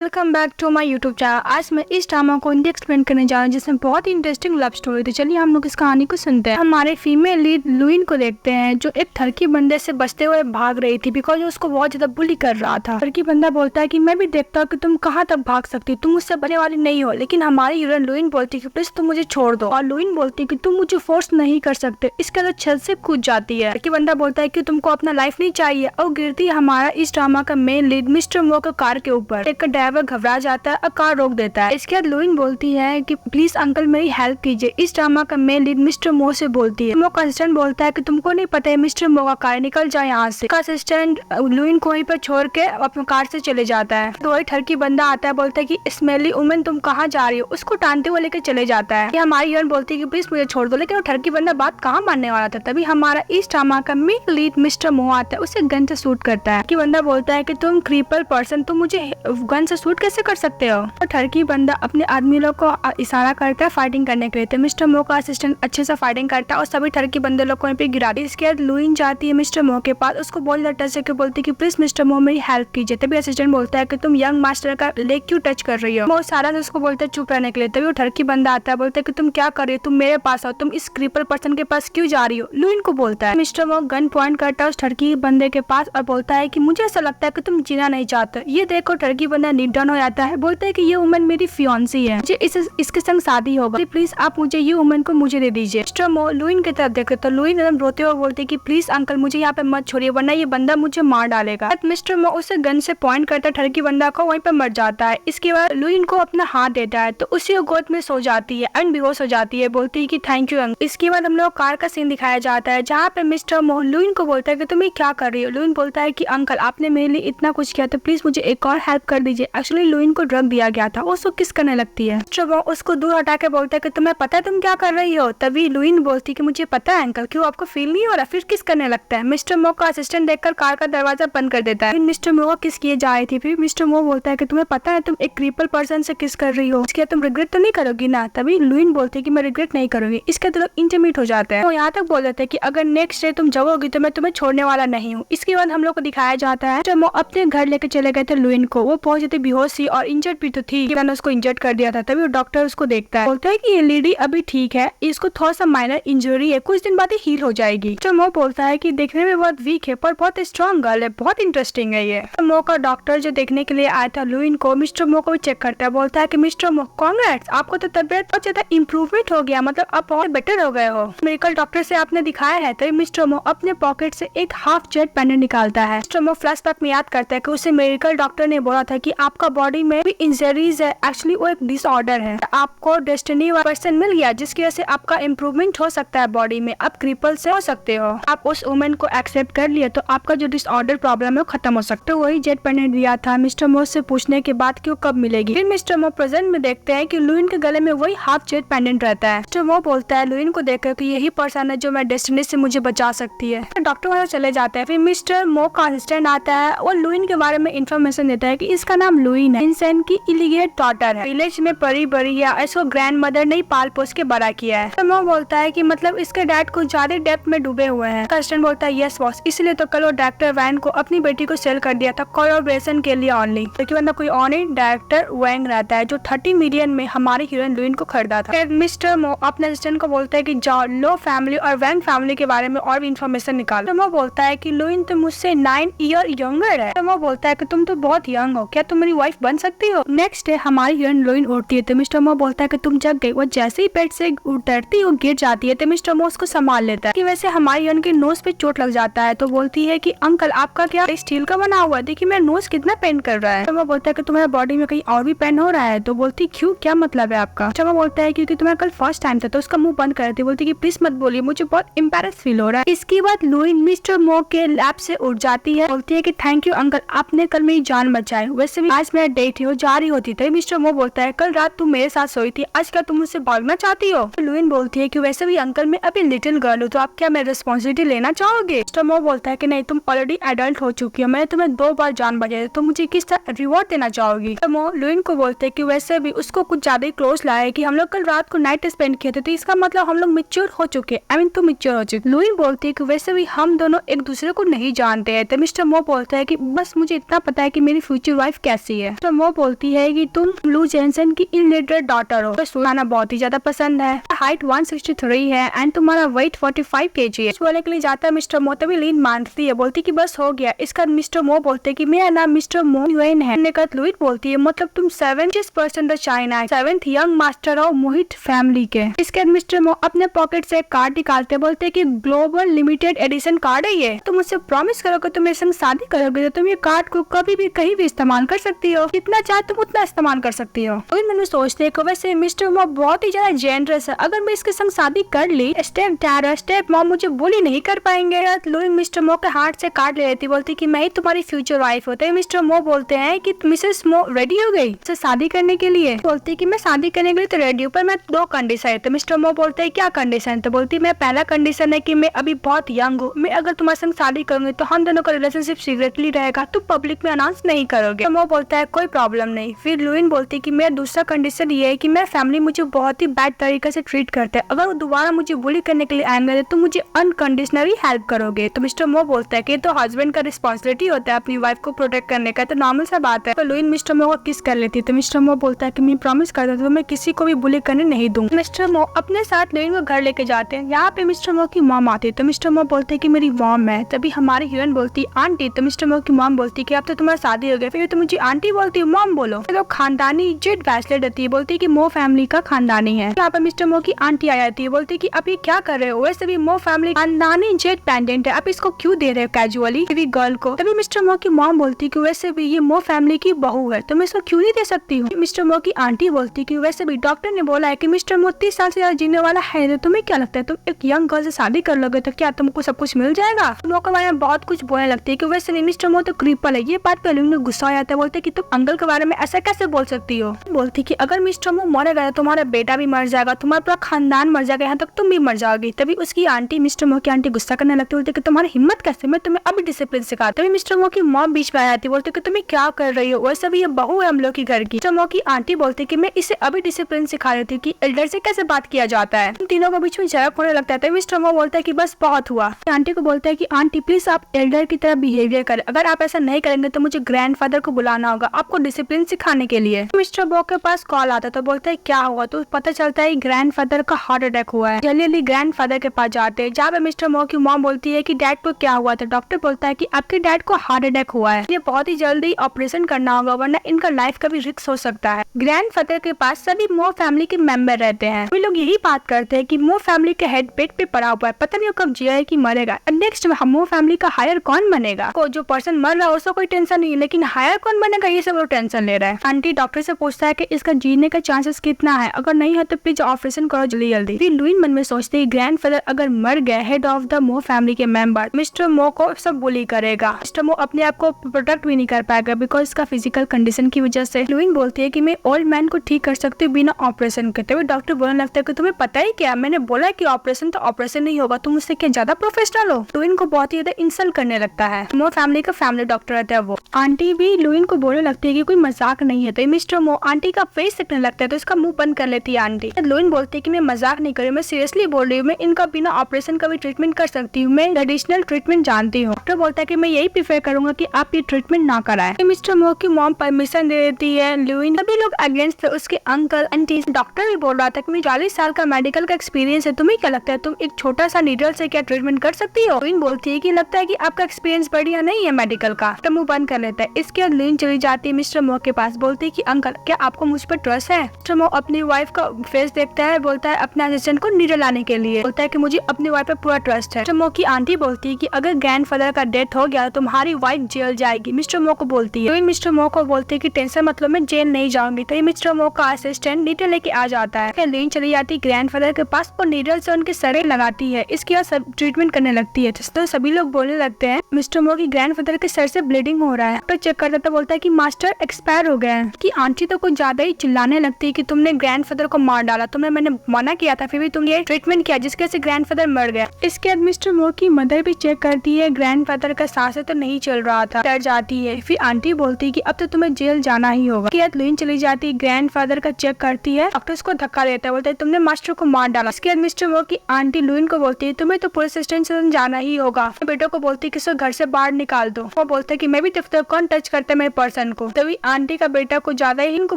Welcome back to my YouTube channel. आज मैं इस ड्रामा को हिंदी एक्सप्लेन करने जा रहा हूँ जिसमें बहुत ही इंटरेस्टिंग लव स्टोरी थी। चलिए हम लोग इस कहानी को सुनते हैं। हमारे फीमेल लीड लुइन को देखते हैं जो एक ठरकी बंदे से बचते हुए भाग रही थी बिकॉज उसको बहुत ज्यादा बुली कर रहा था। ठरकी बंदा बोलता है कि मैं भी देखता हूँ कि तुम कहाँ तक भाग सकती हो, तुम मुझसे बचने वाली नहीं हो। लेकिन हमारी हीरोइन लुइन बोलती है कि प्लीज तुम मुझे छोड़ दो, और लुइन बोलती है कि तुम मुझे फोर्स नहीं कर सकते। इसके बाद छत से कूद जाती है। ठरकी बंदा बोलता है कि तुमको अपना लाइफ नहीं चाहिए और गिरती है हमारा इस ड्रामा का मेन लीड मिस्टर मो का कार के ऊपर। एक ड्राइवर घबरा जाता है और कार रोक देता है। इसके बाद लुइन बोलती है कि प्लीज अंकल मेरी हेल्प कीजिए। इस ड्रामा का मेन लीड मिस्टर मो से बोलती है। मो का असिस्टेंट बोलता है कि तुमको नहीं पता है मिस्टर मो का कार, निकल जाए यहाँ से। का असिस्टेंट लुइन को वहीं पर छोड़ के अपने कार से चले जाता है। तो वही ठरकी बंदा आता है, बोलता है कि स्मेली वुमेन तुम कहाँ जा रही हो, उसको टानते हुए लेकर चले जाता है। हमारी हीरोइन बोलती है कि प्लीज मुझे छोड़ दो, लेकिन वो ठरकी बंदा बात कहाँ मानने वाला था। तभी हमारा इस ड्रामा का मेन लीड मिस्टर मो आता है, उसे गन से शूट करता है। कि बंदा बोलता है कि तुम क्रीपल पर्सन, तुम मुझे गन से शूट कैसे कर सकते हो। तो ठरकी बंदा अपने आदमी लोग को इशारा करता है फाइटिंग करने के लिए। तो मिस्टर मो का असिस्टेंट अच्छे से फाइटिंग करता है और सभी ठरकी बंदे लोग को पे गिरा दी। इसके बाद लुइन जाती है मिस्टर मो के पास, उसको बहुत ज्यादा टच करके बोलती है कि प्लीज मिस्टर मो मेरी हेल्प कीजिए। तभी असिस्टेंट बोलता है कि तुम यंग मास्टर का लेग क्यों टच कर रही हो। वो सारा से उसको बोलता है चुप रहने के लिए। तभी वो ठरकी बंदा आता है, बोलता है कि तुम क्या कर रही हो, तुम मेरे पास आओ, तुम इस क्रीपर पर्सन के पास क्यों जा रही हो। लुइन को बोलता है। मिस्टर मो गन पॉइंट करता है उस ठरकी बंदे के पास और बोलता है कि मुझे ऐसा लगता है कि तुम जीना नहीं चाहते। ये देखो ठरकी बंदा नीट डाउन हो जाता है, बोलता है कि ये वुमन मेरी फियांसी है, मुझे इसके संग शादी होगा, प्लीज आप मुझे ये वुमन को मुझे दे दीजिए। मिस्टर मो लुइन की तरफ देखते तो लुइन एकदम रोते हुए बोलते कि प्लीज अंकल मुझे यहाँ पे मत छोड़िए वरना ये बंदा मुझे मार डालेगा। मिस्टर मो उसे गन से पॉइंट करता ठरकी बंदा को वहीं पे मर जाता है। इसके बाद लुइन को अपना हाथ देता है तो उसी गोद में सो जाती है एंड बेहोश हो जाती है, बोलती है कि थैंक यू अंकल। इसके बाद हम लोग कार का सीन दिखाया जाता है जहाँ पे मिस्टर मो लुइन को बोलता है कि तुम ये क्या कर रही हो। लुइन बोलता है कि अंकल आपने मेरे लिए इतना कुछ किया तो प्लीज मुझे एक और हेल्प कर दीजिए। एक्चुअली लुइन को ड्रग दिया गया था, उसको किस करने लगती है। मिस्टर मो उसको दूर हटा के बोलता है कि तुम्हें पता है तुम क्या कर रही हो। तभी लुइन बोलती है कि मुझे पता है अंकल, क्यों आपको फील नहीं हो रहा, फिर किस करने लगता है। मिस्टर मो का असिस्टेंट देखकर कार का दरवाजा बंद कर देता है। मिस्टर मो किस किए जा रही थी। फिर मिस्टर मो बोलता है कि तुम्हें पता है तुम एक क्रीपल पर्सन से किस कर रही हो, इसके तुम रिग्रेट तो नहीं करोगी ना। तभी लुइन बोलती है कि मैं रिग्रेट नहीं करूंगी। इसके तो लोग इंटरमीट हो जाते हैं। तो यहाँ तक बोल देते हैं कि अगर नेक्स्ट डे तुम जाओगी तो मैं तुम्हें छोड़ने वाला नहीं हूँ। इसके बाद हम लोग को दिखाया जाता है मिस्टर मो अपने घर लेके चले गए थे लुइन को। वो बहुत ज्यादा बेहोश थी और इंजर्ड भी तो थी, मैंने उसको इंजर्ड कर दिया था। तभी वो डॉक्टर उसको देखता है, बोलता है कि ये लेडी अभी ठीक है, इसको थोड़ा सा माइनर इंजरी है, कुछ दिन बाद ही हील हो जाएगी। मिस्टर मो बोलता है कि देखने में बहुत वीक है पर बहुत स्ट्रॉन्ग गर्ल है, बहुत इंटरेस्टिंग है ये। मिस्टर मो का डॉक्टर जो देखने के लिए आया था लुइन को, मिस्टर मो को भी चेक करता है, बोलता है कि मिस्टर मो कांग्रेट्स, आपको तो तबियत बहुत ज्यादा इम्प्रूवमेंट हो गया, मतलब आप बहुत बेटर हो गए हो, मेडिकल डॉक्टर से आपने दिखाया है। तभी मिस्टर मो अपने पॉकेट से एक हाफ जेट पेंडेंट निकालता है। मिस्टर मो फ्लैशबैक में याद करता है कि उसे मेडिकल डॉक्टर ने बोला था कि आपका बॉडी में भी इंजरीज है, एक्चुअली वो एक डिसऑर्डर है, आपको डेस्टिनी पर्सन मिल गया जिसकी वजह से आपका इम्प्रूवमेंट हो सकता है बॉडी में, आप क्रिपल से हो सकते हो। आप उस वुमेन को एक्सेप्ट कर लिए तो आपका जो डिसऑर्डर प्रॉब्लम है वो खत्म हो सकता है। वही जेट पेंडेंट दिया था मिस्टर मो से पूछने के बाद कि वो कब मिलेगी। फिर मिस्टर मो प्रेजेंट में देखते हैं कि लुइन के गले में वही हाफ जेट पेंडेंट रहता है। मिस्टर मो बोलता है लुइन को देखकर कि यही पर्सन है जो मैं डेस्टिनी से मुझे बचा सकती है। डॉक्टर वहां चले जाते हैं। फिर मिस्टर मो का असिस्टेंट आता है और लुइन के बारे में इंफॉर्मेशन देता है कि इसका नाम लुइन है, इंसान की इलीगेट डॉटर है, विलेज में परी बड़ी है, इसको ग्रैंड मदर ने पाल पोस के बड़ा किया है। तो मो बोलता है कि मतलब इसके डैड को ज्यादा डेप्थ में डूबे हुए हैं। असिस्टेंट बोलता है यस बॉस, इसलिए तो कल वो डायरेक्टर वैन को अपनी बेटी को सेल कर दिया था कोलैबोरेशन के लिए ओनली, क्योंकि मतलब कोई और ही डायरेक्टर वैंग रहता है जो 30 मिलियन में हमारी हीरोइन लुइन को खरीदा था। फिर मिस्टर मो अपने असिस्टेंट को बोलता है कि जाओ लो फैमिली और वैंग फैमिली के बारे में और भी इन्फॉर्मेशन निकालो। तो मो बोलता है कि लुइन तो मुझसे 9 ईयर यंगर है। तो मो बोलता है कि तुम तो बहुत यंग हो, क्या तुम मेरी वाइफ बन सकती हो। नेक्स्ट डे हमारी हीरोइन लुइन उठती है तो मिस्टर मो बोलता है कि तुम जग गई। वो जैसे ही बेड से उतरती वो गिर जाती है तो मिस्टर मो उसको संभाल लेता है। कि वैसे हमारी हीरोइन के नोज पे चोट लग जाता है तो बोलती है कि अंकल आपका क्या स्टील का बना हुआ है, देखिए मेरा नोज कितना पेन कर रहा है। तो वो बोलता है कि तुम्हारे बॉडी में कहीं और भी पेन हो रहा है। तो बोलती क्यों, क्या मतलब है आपका। तो वो बोलता है क्योंकि तुम्हारा कल फर्स्ट टाइम था। तो उसका मुंह बंद कर देती, बोलती कि प्लीज मत बोलिए, मुझे बहुत एम्बैरेस फील हो रहा है। इसके बाद लुइन मिस्टर मो के लैब से उठ जाती है, बोलती है कि थैंक यू अंकल, आपने कल मेरी जान बचाई, वैसे भी आज मेरा डेट है, वो जा रही होती। तो मिस्टर मो बोलता है कल रात तुम मेरे साथ सोई थी, आज क्या तुम मुझसे भागना चाहती हो। तो लुइन बोलती है कि वैसे भी अंकल मैं अभी लिटिल गर्ल हूँ, तो आप क्या मेरी रिस्पॉन्सिबिलिटी लेना चाहोगे। मिस्टर मो बोलता है कि नहीं, तुम ऑलरेडी एडल्ट हो चुकी हो, मैंने तुम्हें 2 बार जान बचाई, तो मुझे किस तरह रिवॉर्ड देना चाहोगी। तो मो लुइन को बोलते है कि वैसे भी उसको कुछ ज्यादा ही क्लोज लाया कि हम लोग कल रात को नाइट स्पेंड किए थे, तो इसका मतलब हम लोग मैच्योर हो चुके, आई मीन तुम मैच्योर हो चुके। लुइन बोलती है कि वैसे भी हम दोनों एक दूसरे को नहीं जानते हैं। तो मिस्टर मो बोलता है कि बस मुझे इतना पता है कि मेरी फ्यूचर वाइफ कैसी मौसी है। तो वो बोलती है कि तुम लू जेनसन की इलिटरेट डॉटर हो, तो खाना बहुत ही ज्यादा पसंद है, हाइट 163 है एंड तुम्हारा वेट 45 kg है। बोलने के लिए जाता है मिस्टर मो, तभी लीन मानती है, बोलती कि बस हो गया। इसका मिस्टर मो बोलते कि मेरा नाम मिस्टर मो यूएन है। लुइन बोलती है मतलब तुम 7th China 7th young master of Mohit family के। इसके बाद मिस्टर मो अपने पॉकेट से एक कार्ड निकालते, बोलते कि ग्लोबल लिमिटेड एडिशन कार्ड है ये, तुम मुझसे प्रॉमिस करोगे तुम मेरे संग शादी करोगे तो तुम ये कार्ड को कभी भी कहीं भी इस्तेमाल कर सकती हो, जितना चाहे तुम उतना इस्तेमाल कर सकती हो। तो मैंने सोचते को वैसे मिस्टर मो बहुत ही ज्यादा जेनरस है, अगर मैं इसके संग शादी कर ली स्टेप डैड और स्टेप मॉम मुझे बुली नहीं कर पाएंगे। लुइन मिस्टर मो के हाथ से कार्ड ले लेती, बोलती कि मैं ही तुम्हारी फ्यूचर वाइफ होते। मिस्टर मो बोलते हैं कि मिसेस मो रेडी हो गई शादी करने के लिए। बोलती कि मैं शादी करने के लिए तो रेडी हूँ, पर मैं 2 कंडीशन है। तो मिस्टर मो बोलते हैं क्या कंडीशन? तो बोलती मैं पहला कंडीशन है कि मैं अभी बहुत यंग हूँ, मैं अगर तुम्हारे संग शादी करूंगी तो हम दोनों का रिलेशनशिप सीक्रेटली रहेगा, तुम पब्लिक में अनाउंस नहीं करोगे। तो मो बोलता है कोई प्रॉब्लम नहीं। फिर लुइन बोलती कि मेरा दूसरा कंडीशन ये है कि मेरा फैमिली मुझे बहुत ही बैड तरीके से ट्रीट करते हैं, अगर वो दोबारा मुझे बुली करने के लिए आएंगे तो मुझे अनकंडीशनली हेल्प करोगे। तो मिस्टर मो बोलता है कि तो हस्बैंड का रिस्पॉन्सिबिलिटी होता है अपनी वाइफ को प्रोटेक्ट करने का, तो नॉर्मल सा बात है। तो लुइन मिस्टर मो को किस कर लेती है। तो मिस्टर मो बोलता है कि मैं प्रॉमिस करता हूं मैं किसी को भी बुली करने नहीं दूंगा। मिस्टर मो अपने साथ लुइन को घर लेके जाते हैं। यहाँ पे मिस्टर मो की मॉम आती है, तो मिस्टर मो बोलते हैं कि मेरी मॉम है। तभी हमारी हीरोइन बोलती है आंटी। तो मिस्टर मो की मॉम बोलती है कि अब तो तुम्हारा शादी हो गया, फिर तो मुझे आंटी बोलती है, मॉम बोलो। तो खानदानी इज्जत ब्रेसलेट देती है, बोलती है कि मो फैमिली का खानदानी है। यहाँ पे मिस्टर मो की आंटी आ जाती है, बोलती है कि अब ये क्या कर रहे हो, वैसे भी मो फैमिली खानदानी इज्जत पेंडेंट है, आप इसको क्यों दे रहे हो कैजुअली गर्ल को। तभी मिस्टर मो की मॉम बोलती है कि वैसे भी ये मो फैमिली की बहू है तो मैं इसको क्यों नहीं दे सकती हूँ। मिस्टर मो की आंटी बोलती है कि वैसे भी डॉक्टर ने बोला है कि मिस्टर मो 30 साल से ज्यादा जीने वाला है, तो तुम्हें क्या लगता है तुम एक यंग गर्ल से शादी कर लोगे तो क्या तुमको सब कुछ मिल जाएगा। लोगों के बारे में बहुत कुछ बोलने लगती है कि वैसे नहीं मिस्टर मो तो क्रीपल है। ये बात पे लुइन गुस्सा आ जाता है, बोलते कि तुम अंकल के बारे में ऐसा कैसे बोल सकती हो। बोलती कि अगर मिस्टर मो मरेगा तुम्हारा बेटा भी मर जाएगा, तुम्हारा पूरा खानदान मर जाएगा, यहाँ तक तुम भी मर जाओगी। तभी उसकी आंटी मिस्टर मो की आंटी गुस्सा करने लगती, बोलती कि तुम्हारी हिम्मत कैसे, मैं तुम्हें अभी डिसिप्लिन सिखाती हूँ। मिस्टर मो की मॉम बीच में आ जाती, बोलती कि तुम्हें क्या कर रही हो, वैसे भी ये बहू है हम लोग की घर की। मिस्टर मो की आंटी बोलती कि मैं इसे अभी डिसिप्लिन सिखा रही थी कि एल्डर से कैसे बात किया जाता है। उन तीनों के बीच में झगड़ा होने लगता है। मिस्टर मो बोलता है कि बस बहुत हुआ। आंटी को बोलता है कि आंटी प्लीज आप एल्डर की तरह बिहेवियर करें, अगर आप ऐसा नहीं करेंगे तो मुझे ग्रैंडफादर को बुलाना होगा आपको डिसिप्लिन सिखाने के लिए। मिस्टर मो के पास कॉल आता है, तो बोलता है क्या हुआ, तो पता चलता है ग्रैंडफादर का हार्ट अटैक हुआ है। जल्दी ग्रैंडफादर के पास जाते हैं, जहाँ पे मिस्टर मो की मॉम बोलती है कि डैड को क्या हुआ था। डॉक्टर बोलता है कि आपके डैड को हार्ट अटैक हुआ है, ये बहुत ही जल्दी ऑपरेशन करना होगा वरना इनका लाइफ का भी रिस्क हो सकता है। ग्रैंडफादर के पास सभी मो फैमिली के मेंबर रहते हैं, वे लोग यही बात करते हैं कि मो फैमिली का हेड बेड पे पड़ा हुआ है, पता नहीं कब जिया है कि मरेगा। नेक्स्ट मो फैमिली का हायर कौन बनेगा। को जो पर्सन मर रहा है उसको कोई टेंशन नहीं है, लेकिन हायर कौन बनेगा ये सब लोग टेंशन ले रहा है। आंटी डॉक्टर से पूछता है कि इसका जीने का चांसेस कितना है, अगर नहीं है तो प्लीज ऑपरेशन करो जल्दी जल्दी। फिर लुइन मन में सोचते हैं ग्रैंडफादर अगर मर गया हेड ऑफ द मो फैमिली के मेंबर, मिस्टर मो को सब बुली करेगा, मिस्टर मो अपने आप को प्रोटेक्ट भी नहीं कर पाएगा बिकॉज इसका फिजिकल कंडीशन की वजह से। लुइन बोलती है कि मैं ओल्ड मैन को ठीक कर सकती हूँ बिना ऑपरेशन के। तभी डॉक्टर बोलने लगता है कि तुम्हें पता ही क्या, मैंने बोला कि ऑपरेशन तो ऑपरेशन नहीं होगा, तुम उससे क्या ज्यादा प्रोफेशनल हो। लुइन को बहुत ही ज्यादा इंसल्ट करने लगता है। मो फैमिली का फैमिली डॉक्टर रहता है वो। आंटी भी लुइन को बोलने लगती है कि कोई मजाक नहीं है। तो मिस्टर मो आंटी का फेस दिखने लगता है तो इसका मुंह बंद कर लेती है आंटी। लुइन बोलती है कि मैं मजाक नहीं कर रही, मैं सीरियसली बोल रही हूँ, मैं इनका बिना ऑपरेशन का भी ट्रीटमेंट कर सकती हूँ, मैं ट्रेडिशनल ट्रीटमेंट जानती हूँ। डॉक्टर बोलता है कि मैं यही प्रीफर करूंगा कि आप ये ट्रीटमेंट ना कराएं। तो मिस्टर मो की मॉम परमिशन दे देती है। लुइन सभी लोग अगेंस्ट थे, उसके अंकल आंटी। डॉक्टर भी बोल रहा था कि मैं 40 साल का मेडिकल का एक्सपीरियंस है, तुम्हें क्या लगता है तुम एक छोटा सा नीडल से क्या ट्रीटमेंट कर सकती हो। लुइन बोलती है कि लगता है कि आपका एक्सपीरियंस बढ़िया नहीं है मेडिकल का। तो मुंह बंद कर लेता है। इसके बाद लुइन चली जाती है मिस्टर मो के पास, बोलती है कि अंकल क्या आपको मुझ पर ट्रस्ट है। मिस्टर मो अपनी वाइफ का फेस देखता है, बोलता है अपने असिस्टेंट को नीडल लाने के लिए, बोलता है कि मुझे अपनी वाइफ पर पूरा ट्रस्ट है। मिस्टर मो की आंटी बोलती है कि अगर ग्रैंडफादर का डेथ हो गया तो तुम्हारी वाइफ जेल जाएगी। मिस्टर मो को बोलती है। मिस्टर मो को बोलते है कि टेंशन मतलब मैं जेल नहीं जाऊंगी। तो ये मिस्टर मो का असिस्टेंट नीडल लेके आ जाता है। लुइन चली जाती है ग्रैंडफादर के पास और नीडल से उनके सर लगाती है। इसके बाद सब ट्रीटमेंट करने लगती है। तो सभी लोग बोलने लगते हैं मिस्टर मो की ग्रैंडफादर के सर से ब्लीडिंग हो रहा है। तो चेक करता तो बोलता है कि मास्टर एक्सपायर हो गया है। कि आंटी तो कुछ ज्यादा ही चिल्लाने लगती है कि तुमने ग्रैंडफादर को मार डाला, तुमने मैंने मना किया था फिर भी तुम ये ट्रीटमेंट किया जिसके वजह से ग्रैंडफादर मर गया। इसके बाद मिस्टर मो की मदर भी चेक करती है, ग्रैंडफादर का सांसें तो नहीं चल रहा था, डर जाती है। फिर आंटी बोलती है कि अब तो तुम्हें जेल जाना ही होगा। इसके बाद लुइन चली जाती है, ग्रैंडफादर का चेक करती है, डॉक्टर उसको धक्का देता है, बोलता है तुमने मास्टर को मार डाला। इसके बाद मिस्टर मो की आंटी लुइन को बोलती है तुम्हें तो पुलिस स्टेशन जाना ही होगा। बेटों को बोलती है कि घर से बाहर निकाल दो। वो बोलता है कि मैं भी कौन टच करता है मेरे पर्स पर्सन को। तभी आंटी का बेटा को ज्यादा ही इनको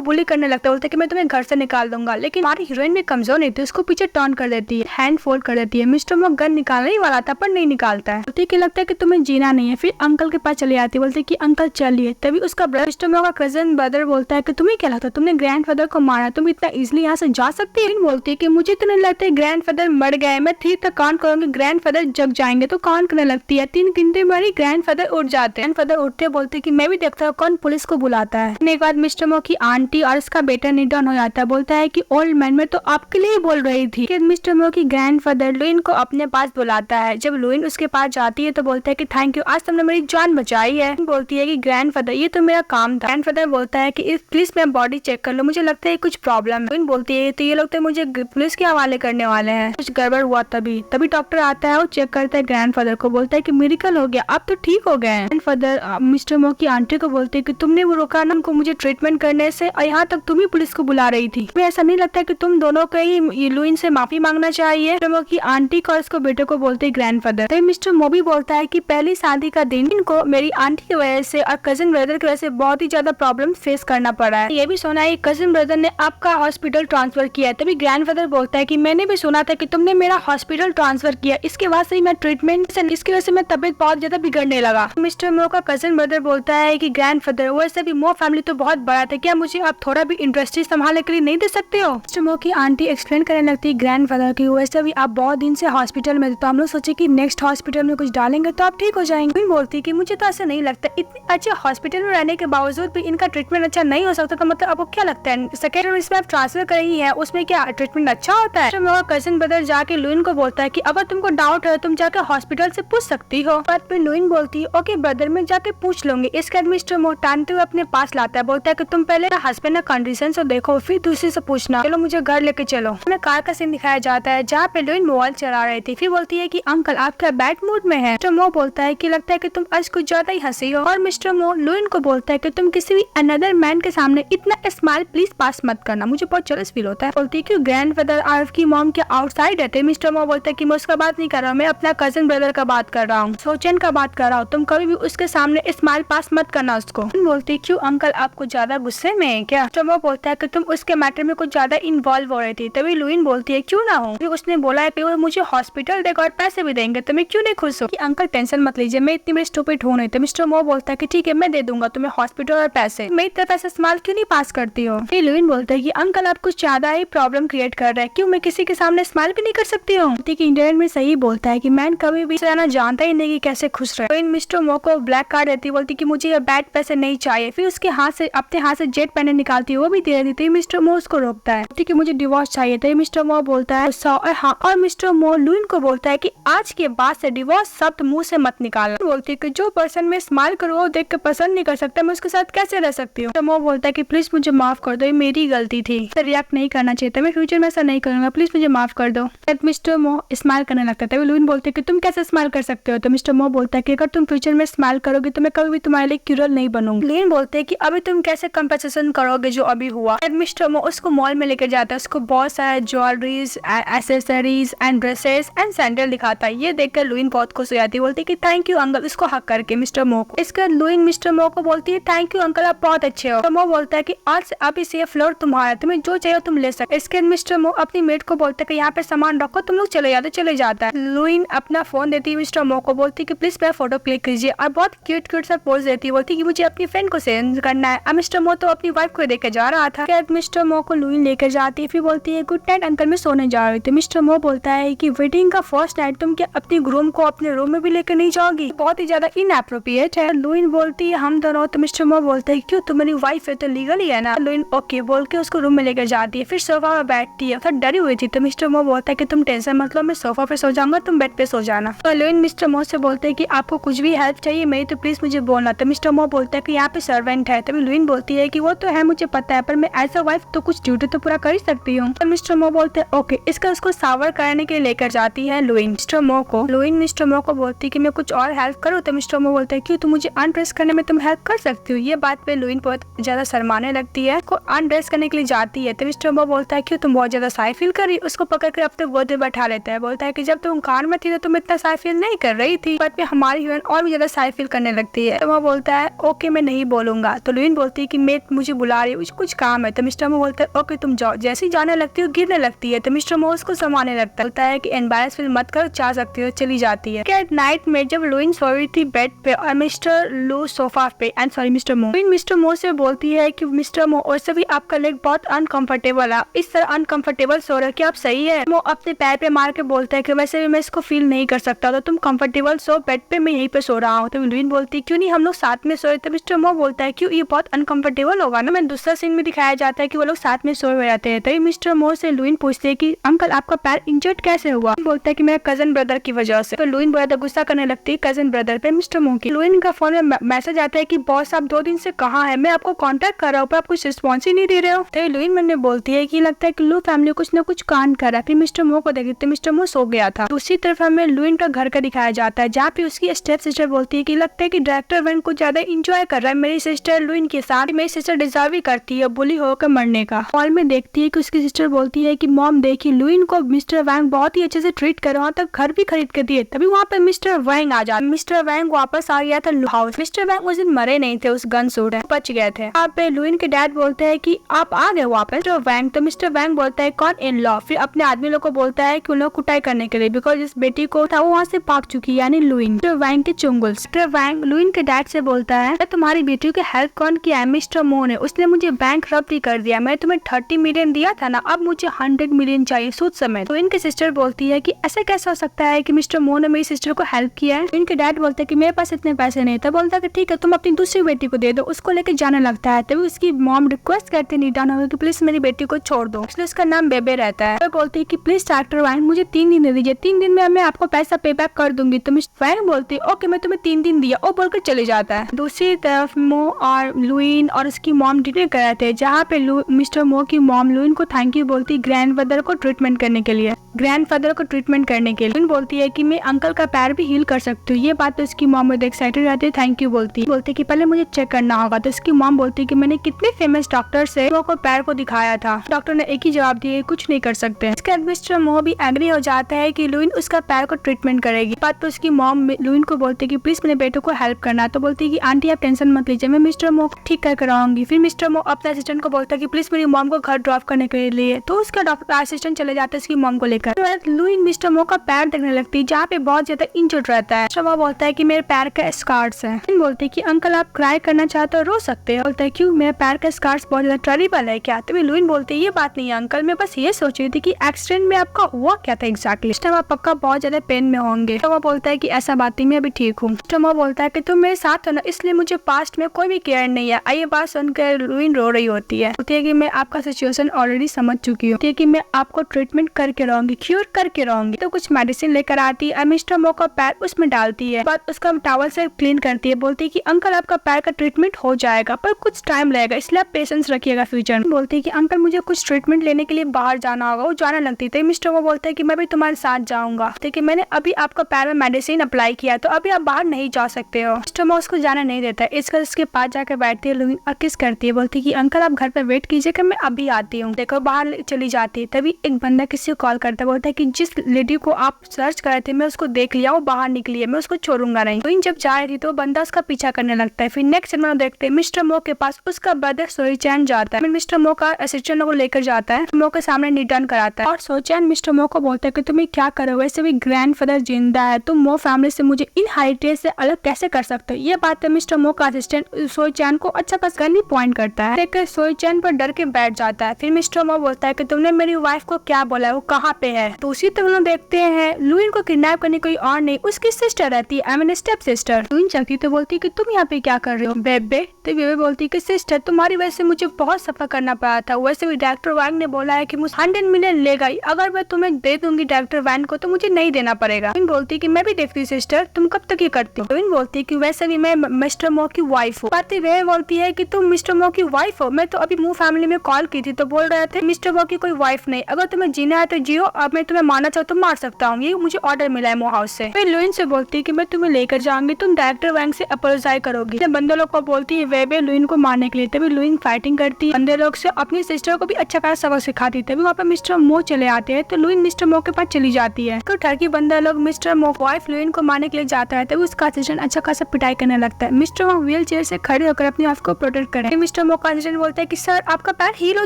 बुली करने लगता है, बोलते कि मैं तुम्हें घर से निकाल दूंगा। लेकिन हमारी हीरोइन भी कमजोर नहीं थी, उसको पीछे टर्न कर देती है, हैंड फोल्ड कर देती है। मिस्टर मो गन निकालने ही वाला था पर नहीं निकालता है, बोलती कि लगता है कि तुम्हें जीना नहीं है। फिर अंकल के पास चली आती है, बोलती कि अंकल चलिए। तभी उसका मिस्टर मो का कजन ब्रदर बोलता है कि तुम्हें क्या लगता है तुमने ग्रैंडफादर को मारा, तुम इतना इजिली यहाँ से जा सकती है। बोलती है कि मुझे तो नहीं लगता है ग्रैंडफादर मर गए, मैं 3 तक काउंट करूंगी, ग्रैंडफादर जग जाएंगे। तो काउंट करने लगती है, 3 गिनते मारी ग्रैंडफादर उठ जाते हैं। ग्रैंडफादर उठते बोलते कि मैं भी देखता हूँ कौन पुलिस को बुलाता है। एक बाद मिस्टर मो की आंटी और उसका बेटा निडन हो जाता है, बोलता है कि ओल्ड मैन मैं तो आपके लिए बोल रही थी। कि मिस्टर मो की ग्रैंडफादर लुइन को अपने पास बुलाता है। जब लुइन उसके पास जाती है तो बोलता है कि थैंक यू, आज तुमने मेरी जान बचाई है। बोलती है कि ग्रैंडफादर ये तो मेरा काम था। ग्रैंडफादर बोलता है कि प्लीज मैं बॉडी चेक कर लो, मुझे लगता है कुछ प्रॉब्लम है। लुइन बोलती है तो ये लोग तो मुझे पुलिस के हवाले करने वाले हैं, कुछ गड़बड़ हुआ। तभी डॉक्टर आता है और चेक करता है ग्रैंडफादर को, बोलता है कि मिरेकल हो गया, आप तो ठीक हो गए। ग्रैंडफादर मिस्टर मो की आंटी को बोलते है कि तुमने वो रोका ना उनको मुझे ट्रीटमेंट करने से, और यहाँ तक तुम ही पुलिस को बुला रही थी। तुम्हें ऐसा नहीं लगता कि तुम दोनों को ही लुइन से माफी मांगना चाहिए। मिस्टर मो की आंटी को और उसको बेटे को बोलते है ग्रैंडफादर। तभी मिस्टर मो भी बोलता है कि पहली शादी का दिन इनको मेरी आंटी की वजह से और कजिन ब्रदर की वजह से बहुत ही ज्यादा प्रॉब्लम फेस करना पड़ा है। ये भी सुना है कजिन ब्रदर ने आपका हॉस्पिटल ट्रांसफर किया है। तभी ग्रैंडफादर बोलता है कि मैंने भी सुना था कि तुमने मेरा हॉस्पिटल ट्रांसफर किया, इसके बाद से ही मैं ट्रीटमेंट इसकी वजह से मैं तबीयत बहुत ज्यादा बिगड़ने लगा। मिस्टर मो का कजिन ब्रदर बोलता है कि ग्रैंडफादर वैसे भी मो फैमिली तो बहुत बड़ा था, क्या मुझे आप थोड़ा भी इंडस्ट्री संभालने के लिए नहीं दे सकते हो। मिस्टर मो की आंटी एक्सप्लेन करने लगती है ग्रैंडफादर की वैसे भी आप बहुत दिन से हॉस्पिटल में थे, तो हम लोग सोचे कि नेक्स्ट हॉस्पिटल में कुछ डालेंगे तो आप ठीक हो जाएंगे। बोलती है कि मुझे तो ऐसा नहीं लगता, इतने अच्छे हॉस्पिटल में रहने के बावजूद भी इनका ट्रीटमेंट अच्छा नहीं हो सकता, तो मतलब आपको क्या लगता है सेकेंड इसमें आप ट्रांसफर कर रही है उसमें क्या ट्रीटमेंट अच्छा होता है। मेरा कजिन ब्रदर जाके लुइन को बोलता है कि अगर तुमको डाउट है तुम जाके हॉस्पिटल से पूछ सकती हो। बात पे लुइन बोलती है ओके ब्रदर मैं जाके पूछ लूंगी। इसके बाद मिस्टर मो टानते हुए अपने पास लाता है, बोलता है कि तुम पहले हस्बैंड का कंडीशन से देखो फिर दूसरे से पूछना, चलो मुझे घर लेके चलो। हमें कार का सीन दिखाया जाता है जहाँ पे लुइन मोबाइल चला रही थी। फिर बोलती है कि अंकल आप क्या बैड मूड में है। मिस्टर मो बोलता है कि लगता है कि तुम आज कुछ ज्यादा ही हंसी हो। और मिस्टर मो लुइन को बोलता है कि तुम किसी भी अनदर मैन के सामने इतना स्माइल प्लीज पास मत करना, मुझे बहुत जेलस फील होता है। बोलती है कि ग्रैंडफादर आरफ की मॉम के आउटसाइड रहते। मिस्टर मो बोलता है कि मैं उसका बात नहीं कर रहा हूँ, मैं अपना कजिन ब्रदर का बात कर रहा हूँ, सोचन का बात कर रहा हूँ, तुम कभी भी उसके सामने स्माइल पास मत करना उसको। बोलती है क्यों अंकल आपको ज्यादा गुस्से में है क्या। मिस्टर मो बोलता है कि तुम उसके मैटर में कुछ ज्यादा इन्वॉल्व हो रही थी। तभी लुइन बोलती है क्यों ना हो, उसने बोला है कि वो मुझे हॉस्पिटल देगा और पैसे भी देंगे, तुम्हें क्यों नहीं खुश हो। कि अंकल टेंशन मत लीजिए, मैं इतनी बड़ी स्टूपिड हूं नहीं। तो मिस्टर मो बोलता है कि ठीक है मैं दे दूंगा तुम्हें हॉस्पिटल और पैसे, मेरी तरफ ऐसा स्माइल क्यों नहीं पास करती हो। फिर लुइन बोलता है कि अंकल आप कुछ ज्यादा ही प्रॉब्लम क्रिएट कर रहे हैं, क्यों मैं किसी के सामने स्माइल भी नहीं कर सकती हूँ। इंटरनेट में सही बोलता है कि मैन कभी भी जाना जानता ही नहीं कि कैसे खुश रहे। लुइन मिस्टर मो को ब्लैक कार्ड देती, बोलती कि मुझे ये बैड पैसे नहीं चाहिए। फिर उसके हाथ से अपने हाथ से जेट पेन निकालती है, वो भी दे देती है। मिस्टर मो उसको रोकता है, बोलती कि मुझे डिवोर्स चाहिए। तो मिस्टर मो बोलता है हाँ, और मिस्टर मो लुइन को बोलता है कि आज के बाद से डिवोर्स शब्द मुंह से मत निकालना। बोलती है कि जो पर्सन में स्माइल करो वो देख के पसंद नहीं कर सकता, मैं उसके साथ कैसे रह सकती हूँ। मो बोलता है कि प्लीज मुझे माफ कर दो, ये मेरी गलती थी, रिएक्ट नहीं करना चाहिए था, मैं फ्यूचर में ऐसा नहीं करूंगा, प्लीज मुझे माफ कर दो। मिस्टर मो स्माइल करने लगता है। लुइन बोलते हैं कि तुम कैसे स्माइल कर सकते हो। तो मिस्टर मो बोलता है कि अगर तुम फ्यूचर में स्माइल करोगे तो मैं कभी भी तुम्हारे लिए क्यूरल नहीं बनूंगी। लुइन बोलते हैं कि अभी तुम कैसे कंपनसेशन करोगे जो अभी हुआ। मिस्टर मो उसको मॉल में लेकर जाता है, उसको बहुत सारा jewelleries, accessories and dresses and sandal दिखाता है। ये देखकर लुइन बहुत खुश हो जाती है, बोलती है कि थैंक यू अंकल, इसको हक करके मिस्टर मो को। इसके बाद लुइन मिस्टर मो को बोलती है थैंक यू अंकल, आप बहुत अच्छे हो। तो मो बोलता है कि आज से अब इस फ्लोर तुम्हारा, तुम्हें जो चाहिए तुम ले सकते। इसके बाद मिस्टर मो अपनी मेट को बोलते है कि यहाँ पे सामान रखो, तुम लोग चले जाता है। लुइन अपना फोन देती है मिस्टर मो को, बोलती है कि प्लीज मेरा फोटो क्लिक कीजिए, और बहुत क्यूट सा पोज देती है, बोलती है कि मुझे अपनी फ्रेंड को सेंड करना है। अब मिस्टर मो तो अपनी वाइफ को देकर जा रहा था। मिस्टर मो को लुइन लेकर जाती है, फिर बोलती है गुड नाइट अंकल, मैं सोने जा रही थी। मिस्टर मो बोलता है कि वेडिंग का फर्स्ट नाइट तुम क्या अपनी ग्रूम को अपने रूम में भी लेकर नहीं जाओगी, बहुत ही ज्यादा इनएप्रोप्रिएट है। लुइन बोलती है हम दोनों। तो मिस्टर मो बोलता है क्यों, तुम्हारी वाइफ है तो लीगल ही है ना। लुइन ओके बोल के उसको रूम में लेकर जाती है, फिर सोफा में बैठती है, फिर डरी हुई थी। तो मिस्टर मो बोलता है कि तुम टेंशन मत लो, मैं सोफा पे सो जाऊंगा, तुम बेड पे सो जाना। तो लुइन मिस्टर मो से बोलते हैं कि आपको कुछ भी हेल्प चाहिए मेरी तो प्लीज मुझे बोलना। तो मिस्टर मो बोलता है कि यहाँ पे सर्वेंट है। तभी लुइन बोलती है कि वो तो है मुझे पता है, पर मैं एज अ वाइफ तो कुछ ड्यूटी तो पूरा कर ही सकती हूँ। तो मिस्टर मो बोलते हैं ओके। इसका उसको सावर करने के लिए लेकर जाती है लुइन मिस्टर मो को। लुइन मिस्टर मो को बोलती है कि मैं कुछ और हेल्प करूँ। तो मिस्टर मो बोलते है क्यों, तुम मुझे अनड्रेस करने में तुम हेल्प कर सकती हो। ये बात पे लुइन बहुत ज्यादा शर्माने लगती है, को अनड्रेस करने के लिए जाती है। तो मिस्टर मो बोलता है क्यों, तुम बहुत ज्यादा शाय फील कर रही। उसको पकड़ कर अपने गोद में बैठा लेता है, बोलता है कि जब तुम कार में थी तो तुम इतना शाय फील नहीं कर रही थी, पर हमारी हीरोइन और भी ज्यादा शाय फील करने लगती है। तो वो बोलता है ओके मैं नहीं बोलूंगा। तो लुइन बोलती है कि मैं मुझे बुला रही हूँ, कुछ काम है। तो मिस्टर मो बोलता है ओके तुम जाओ। जैसे ही जाने लगती है गिरने लगती है, तो मिस्टर मो उसको संभालने लगता है, बोलता है कि एम्बैरेस फील मत करो, जा सकती हो, चली जाती है। एट नाइट में जब लुइन सो रही थी बेड पे और मिस्टर लू सोफा पे, एंड सॉरी मिस्टर मो, लुइन मिस्टर मो से बोलती है कि मिस्टर मो वैसे भी आपका लेग बहुत अनकंफर्टेबल है, इस तरह अनकंफर्टेबल सो रहे, क्या आप सही है? मो अपने पैर पे मार के बोलता है कि वैसे भी मैं इसको फील नहीं कर सकता, तो तुम कंफर्टेबल सो बेड पे, मैं यहीं पे सो रहा हूँ। तो लुइन बोलती है क्यों नहीं हम लोग साथ में सोए? तो मिस्टर मो बोलता है क्यों, ये बहुत अनकंफर्टेबल होगा ना। मैं दूसरा सीन में दिखाया जाता है कि वो लोग साथ में सोए हुए रहते हैं। तभी मिस्टर मो से लुइन पूछते है कि अंकल आपका पैर इंजर्ड कैसे हुआ? बोलता है कि मेरे कजन ब्रदर की वजह से। तो लुइन बहुत गुस्सा करने लगती है कजन ब्रदर पे मिस्टर मो की। लुइन का फोन में मैसेज आता है कि बॉस आप 2 दिन से कहाँ है, मैं आपको कांटेक्ट कर रहा हूँ पर आप कुछ रिस्पॉन्स ही नहीं दे रहे हो। तो लुइन मैंने बोलती है कि लगता है कि लू फैमिली कुछ न कुछ कांड कर रहा है। फिर मिस्टर मो को देखते मिस्टर मो सो गया था। दूसरी तरफ हमें लुइन का घर का दिखाया जाता है, जहाँ पे उसकी स्टेप सिस्टर बोलती है कि लगता है कि डायरेक्टर वैन कुछ ज्यादा इंजॉय कर रहा है मेरी सिस्टर लुइन के साथ, मेरी सिस्टर डिजर्व ही करती है बुली होकर मरने का। हॉल में देखती है कि उसकी सिस्टर बोलती है कि मॉम देखी लुइन को मिस्टर वैंग बहुत ही अच्छे से ट्रीट कर वहाँ तक घर भी खरीद के दिए। तभी वहाँ पे मिस्टर वैंग आ जाता। मिस्टर वैंग वापस आ गया था हाउस। मिस्टर वैंग उस दिन मरे नहीं थे, उस गन सूट है बच गए थे। यहाँ पे लुइन के डैड बोलते हैं कि आप आ गए वापस मिस्टर वैंग। तो मिस्टर वैंग बोलता है कौन, इन लॉ। फिर अपने आदमी लोग को बोलता है कि उन लोग कुटाई करने के लिए, बिकॉज जिस बेटी को था वो वहाँ से भाग चुकी है, यानी लुइन। मिस्टर वैंग के चुंगल। मिस्टर वैंग लुइन के डैड से बोलता है तुम्हारी बेटी की हेल्प कौन किया है? मिस्टर मो ने, उसने मुझे बैंक रब्बरी कर दिया, मैं तुम्हें 30 मिलियन दिया था ना, अब मुझे 100 मिलियन चाहिए सूद समेत। तो इनकी सिस्टर बोलती है कि ऐसा कैसे हो सकता है कि मिस्टर मो ने मेरी सिस्टर को हेल्प किया है? इनके डैड बोलते हैं कि मेरे पास इतने पैसे नहीं। तब बोलता है कि ठीक है तुम अपनी दूसरी बेटी को दे दो, उसको लेके जाने लगता है। तभी उसकी मॉम रिक्वेस्ट करती है नीडान होकर कि प्लीज मेरी बेटी को छोड़ दो, इसलिए उसका नाम बेबे रहता है। तो बोलती है कि प्लीज डॉक्टर वैंग मुझे 3 दिन दे दीजिए, 3 दिन में मैं आपको पैसा पे बैक कर दूंगी। तो मिस्टर वैंग बोलती है ओके मैं तुम्हें 3 दिन दिया, और बोलकर चले जाता है। दूसरी तरफ मो और लुइन और उसकी मॉम डिनर कर रहे थे, जहाँ पे मिस्टर मो की मॉम लुइन को थैंक यू बोलती ग्रैंडफादर को ट्रीटमेंट करने के लिए। लुइन बोलती है कि मैं अंकल का पैर भी हील कर सकती हूँ। ये बात तो इसकी मॉम बहुत एक्साइटेड रहती है, थैंक यू बोलती है कि पहले मुझे चेक करना होगा। तो इसकी मॉम बोलती है कि मैंने कितने फेमस डॉक्टर से को पैर को दिखाया था, डॉक्टर ने एक ही जवाब दिया कुछ नहीं कर सकते। इसके बाद मिस्टर मो भी एग्री हो जाता है कि लुइन उसका पैर को ट्रीटमेंट करेगी। बात तो उसकी मॉम लुइन को बोलती है कि प्लीज मेरे बेटे को हेल्प करना। तो बोलती है कि आंटी आप टेंशन मत लीजिए, मैं मिस्टर मो ठीक कर कराऊंगी। फिर मिस्टर मो अपने असिस्टेंट को बोलता है कि प्लीज मेरी मॉम को घर ड्रॉप करने के लिए। तो उसका डॉक्टर असिस्टेंट चले जाता है उसकी मॉम को लेकर। तो लुइन मिस्टर मो का पैर देखने लगती है, जहाँ पे बहुत ज्यादा इंजर्ड रहता है। मिस्टर मो बोलता है कि मेरे पैर का स्कार्स है। बोलते हैं कि अंकल आप क्राई करना चाहते हो, रो सकते हो। बोलता है क्यों, मेरे पैर का स्कार्स बहुत ज्यादा ट्रेबल है क्या? तो लुइन बोलते है ये बात नहीं है अंकल, मैं बस ये सोच रही थी कि एक्सीडेंट में आपका हुआ क्या था एग्जैक्टली, इस टाइम आप पक्का बहुत ज्यादा पेन में होंगे। तो वो बोलता है कि ऐसा बात नहीं, मैं अभी ठीक हूँ। तो वो बोलता है कि तुम मेरे साथ हो ना, इसलिए मुझे पास्ट में कोई भी केयर नहीं है। ये बात सुनकर लुइन रो रही होती है। बोलती है कि मैं आपका सिचुएशन ऑलरेडी समझ चुकी हूँ, कि मैं आपको ट्रीटमेंट करके रहूंगी, क्योर करके रहूंगी। तो कुछ मेडिसिन लेकर आती है, मिस्टर मो का पैर उसमें डालती है, बाद उसका टॉवल से क्लीन करती है। बोलती है कि अंकल आपका पैर का ट्रीटमेंट हो जाएगा पर कुछ टाइम लगेगा, इसलिए आप पेशेंस रखिएगा फ्यूचर में। बोलती है कि अंकल मुझे कुछ ट्रीटमेंट लेने के लिए बाहर जाना होगा। वो जाने लगती है। मिस्टर वो बोलता है कि मैं भी तुम्हारे साथ जाऊंगा, देखिए मैंने अभी आपका पैर में मेडिसिन अप्लाई किया तो अभी आप बाहर नहीं जा सकते हो। मिस्टर मो उसको जाने नहीं देता है, इसका उसके पास जाकर बैठती है लुइन और किस करती है। बोलती है कि अंकल आप घर पे वेट कीजिए कि मैं अभी आती हूँ। देखो बाहर चली जाती है। तभी एक बंदा किसी को कॉल करता है, बोलता है कि जिस लेडी को आप सर्च कर रहे थे मैं उसको देख लिया, वो बाहर निकली है, मैं उसको छोड़ूंगा नहीं। लुइन जब जा रही थी तो बंदा उसका पीछा करने लगता है। फिर नेक्स्ट सीन में देखते हैं मिस्टर मो के पास उसका ब्रदर सोईचैन जाता है। मिस्टर मो का असिस्टेंट को लेकर जाता है, मो के सामने निडन कराता है और सोईचैन मिस्टर मो को बोलता है कि तुम्हें क्या करो, वैसे भी ग्रैंडफादर जिंदा है, तुम मो फैमिली से मुझे इनहेरिटेंस से अलग कैसे कर सकते हो। ये बात है मिस्टर मो का असिस्टेंट सोईचैन को अच्छा खासा गन पॉइंट करता है, देखकर सोईचैन पर डर के बैठ जाता है। फिर मिस्टर मो बोलता है कि तुमने मेरी वाइफ को क्या बोला है, वो कहाँ पे है। तो उसी तरह देखते हैं लुइन को किडनैप करने कोई और नहीं उसकी सिस्टर रहती है, I mean step sister. Lewin चलती तो बोलती है कि तुम यहाँ पे क्या कर रहे हो बेबे। तो बेबे बोलती है कि सिस्टर तुम्हारी वजह से मुझे बहुत सफर करना पड़ा था, वैसे भी डायरेक्टर वैंग ने बोला है कि मुझे 100 मिलियन लेगा, अगर मैं तुम्हें दे दूंगी डायरेक्टर वैंग को तो मुझे नहीं देना पड़ेगा। लुइन बोलती है कि मैं भी देखती हूँ सिस्टर, तुम कब तक ये करती हो। लुइन बोलती है कि वैसे भी मैं मिस्टर मो की वाइफ हूँ। वे बोलती है कि तुम मिस्टर मो की वाइफ हो, मैं तो अभी मो फैमिली में कॉल की थी तो बोल रहे थे मिस्टर मो की कोई वाइफ नहीं, अगर तुम्हें जीना है तो जियो अब मैं तुम्हें मारना चाहूँ तो मार सकता हूँ, ये मुझे ऑर्डर मिला है मो हाउस से। फिर लुइन से बोलती है कि मैं तुम्हें लेकर जाऊंगी, तुम डायरेक्टर वैंग से अपोलोजाइज करोगी। बंदे लोग को बोलती है वेबे लुइन को मारने के लिए। तभी लुइन फाइटिंग करती है, बंदे लोग से अपनी सिस्टर को भी अच्छा खासा सबक सिखाती है। तभी वहाँ पे मिस्टर मो चले आते हैं, तो लुइन मिस्टर मो के पास चली जाती है। तो टर्की बंदा लोग मिस्टर मो वाइफ लुइन को मारने के लिए जाता है, तभी उसका असिस्टेंट अच्छा खासा पिटाई करने लगता है। मिस्टर मो व्हील चेयर से खड़े होकर अपनी वाइफ को प्रोटेक्ट करे। मिस्टर मो का असिस्टेंट बोलता है कि सर आपका पैर हील हो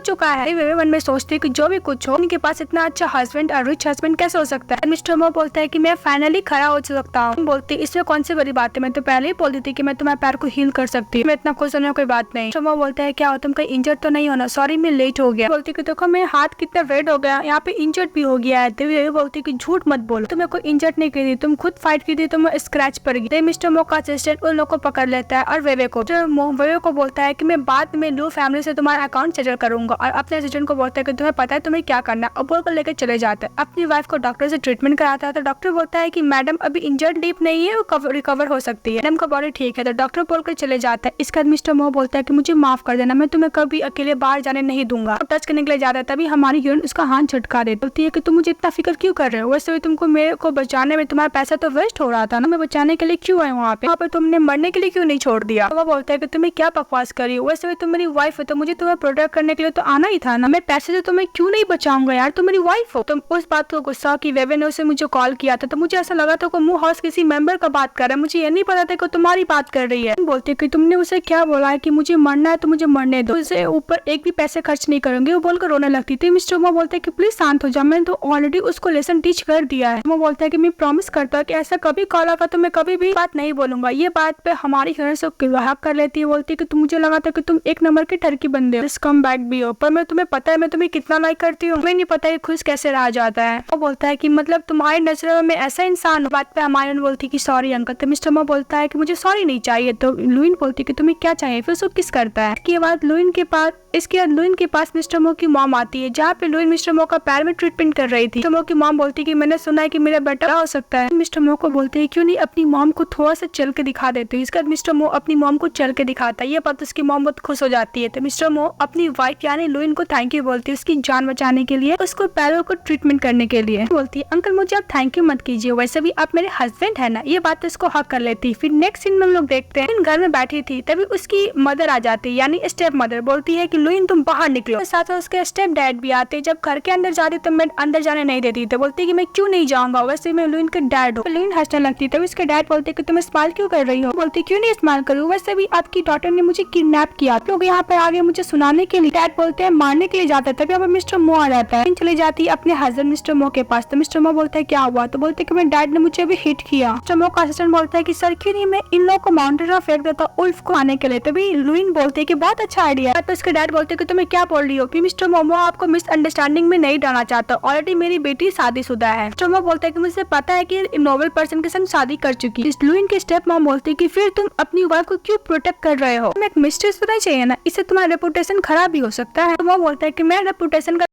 चुका है। वे मन में सोचते है कि जो भी कुछ हो, उनके पास इतना अच्छा हस्बैंड और रिच हस्बैंड कैसे हो सकता है। मिस्टर मो बोलता है कि मैं फाइनली खड़ा हो सकता हूँ। बोलती इसमें कौन सी बड़ी बात है, मैं तो पहले ही बोल दी थी कि मैं तुम्हारे पैर को हील कर सकती हूँ, मैं इतना खुश होने कोई बात नहीं। मिस्टर मो बोलता है क्या हो तुम कहीं इंजर्ड तो नहीं होना, सॉरी मैं लेट हो गया। बोलती कि देखो मेरे हाथ कितना रेड हो गया, यहाँ पे इंजर्ड भी हो गया है। तो ये बोलती कि झूठ मत बोलो, तुम्हें कोई इंजर्ड नहीं की थी, तुम खुद फाइट की थी, तुम स्क्रैच पड़ गई। मिस्टर मो का असिस्टेंट उन लोग को पकड़ लेता है और वेवे को बोलता है कि मैं बाद में लू फैमिली से तुम्हारा अकाउंट सेटल करूंगा, और अपने असिस्टेंट को बोलता है कि तुम्हें पता है तुम्हें क्या करना, और बोल कर लेकर चले जाते हैं। अपनी वाइफ को डॉक्टर से ट्रीटमेंट कराता है, तो डॉक्टर बोलता है कि मैडम अभी इंजर्ड डीप नहीं है, वो रिकवर हो सकती है, मैडम का बॉडी ठीक है। तो डॉक्टर बोलकर चले जाता है। इसके बाद मिस्टर मो बोलता है कि मुझे माफ कर देना, मैं तुम्हें कभी अकेले बाहर जाने नहीं दूंगा। टच करने के लिए जाता है, तभी हमारी हीरोइन उसका हाथ झटका देती बोलती है कि तुम मुझे इतना फिक्र क्यों कर रहे हो, वैसे भी तुमको मेरे को बचाने में तुम्हारा पैसा तो वेस्ट हो रहा था ना, मैं बचाने के लिए क्यों आए वहाँ पे तुमने मरने के लिए क्यों नहीं छोड़ दिया। वो बोलता है कि तुम्हें क्या बकवास करी हो, वैसे भी तुम मेरी वाइफ हो, तो मुझे तुम्हें प्रोटेक्ट करने के लिए तो आना ही था ना, मैं पैसे से तुम्हें क्यों नहीं बचाऊंगा यार, तुम मेरी वाइफ हो। तुम उस बात को गुस्सा की वेवे ने उसे मुझे कॉल किया था, तो मुझे ऐसा लगा था मू हाउस किसी मेंबर का बात कर रहा है, मुझे ये नहीं पता था कि तुम्हारी बात कर रही है। बोलते कि तुमने उसे क्या बोला है कि मुझे मरना है तो मुझे मरने दो, उसे ऊपर एक भी पैसे खर्च नहीं करूंगी, वो बोलकर रोने लगती थी। मिस्टर मो बोलते हैं कि प्लीज शांत हो जाओ, मैंने तो ऑलरेडी उसको लेसन टीच कर दिया है। वो बोलता है कि मैं प्रॉमिस करता हूँ कि ऐसा कभी कॉल आगा तो मैं कभी भी बात नहीं बोलूंगा। ये बात पे हमारी हीरोइन से हक कर लेती है, बोलती है कि मुझे लगा था कि तुम एक नंबर के टर्की बंदे हो, कम बैक भी हो, पर मैं तुम्हें पता है मैं तुम्हें कितना लाइक करती हूँ, तुम्हें नहीं पता है खुश कैसे रहा जाता है। वो बोलता है कि मतलब तुम्हारी नजरों में ऐसा इंसान हो। बात पे हमारी बोलती कि सॉरी अंकल। तो मिस्टर मो बोलता है कि मुझे सॉरी नहीं चाहिए। तो लुइन बोलती कि तुम्हें क्या चाहिए, फिर उसको किस करता है। इसके बाद लुइन के पास मिस्टर मो की मॉम आती है, जहाँ पे लुइन मिस्टर मो का पैर में ट्रीटमेंट कर रही थी। तो मो की मॉम बोलती है कि मैंने सुना है कि मेरा बेटा हो सकता है। मिस्टर मो को बोलते है क्यों नहीं अपनी मॉम को थोड़ा सा चल के दिखा देते हो। इसके बाद मिस्टर मो अपनी मॉम को चल के दिखाता है, ये बात उसकी मॉम बहुत खुश हो जाती है। तो मिस्टर मो अपनी वाइफ यानी लुइन को थैंक यू बोलती है, उसकी जान बचाने के लिए, उसको पैरों को ट्रीटमेंट करने के लिए। बोलती है अंकल मुझे आप थैंक यू मत कीजिए, वैसे भी आप मेरे हस्बैंड है ना। ये बात उसको हक कर लेती। फिर नेक्स्ट सीन में हम लोग देखते हैं घर में बैठी थी, तभी उसकी मदर आ जाती है यानी स्टेप मदर। बोलती है कि लुइन तुम बाहर निकलो। साथ में उसके स्टेप डैड भी आते। जब घर के अंदर जाती तो मैं अंदर जाने नहीं देती। तो बोलती है कि मैं क्यों नहीं जाऊंगा, वैसे मैं लुइन के डैड हूँ। लुइन हंसने लगती। तभी उसके डैड बोलते कि तुम स्माइल क्यों कर रही हो। बोलती क्यों नहीं स्माइल करूँ, वैसे भी आपकी डॉटर ने मुझे किडनैप किया, लोग यहाँ पे आगे मुझे सुनाने के लिए। डैड बोलते हैं मारने के लिए जाता है। तभी यहाँ पे मिस्टर मो आ जाता है। चली जाती है अपने हस्बैंड मिस्टर मो के पास। तो मिस्टर मो बोलता है क्या हुआ। तो बोलते कि मेरे डैड ने मुझे अभी हिट किया। मिस्टर मो का असिस्टेंट बोलता है कि सर क्यों नहीं मैं इन लोगों को माउंटेन में फेंक देता उल्फ को आने के लिए। तभी लुइन बोलते है कि बहुत अच्छा आइडिया है। तो उसके डैड बोलते कि तुम्हें क्या बोल रही हो। मिस्टर मोमो आपको मिसअंडरस्टैंडिंग में नहीं डालना चाहता, ऑलरेडी मेरी बेटी शादीशुदा है। मिस्टर मो बोलता है कि मुझे पता है कि नोबल पर्सन के साथ शादी कर चुकी है। लुइन की स्टेप मॉम बोलती है कि फिर तुम अपनी वाइफ को क्यों प्रोटेक्ट कर रहे हो, तुम्हें एक मिस्ट्रेस होना चाहिए ना, इससे तुम्हारा रेपुटेशन खराब भी हो सकता है। तो वो बोलता है कि मैं रेपुटेशन का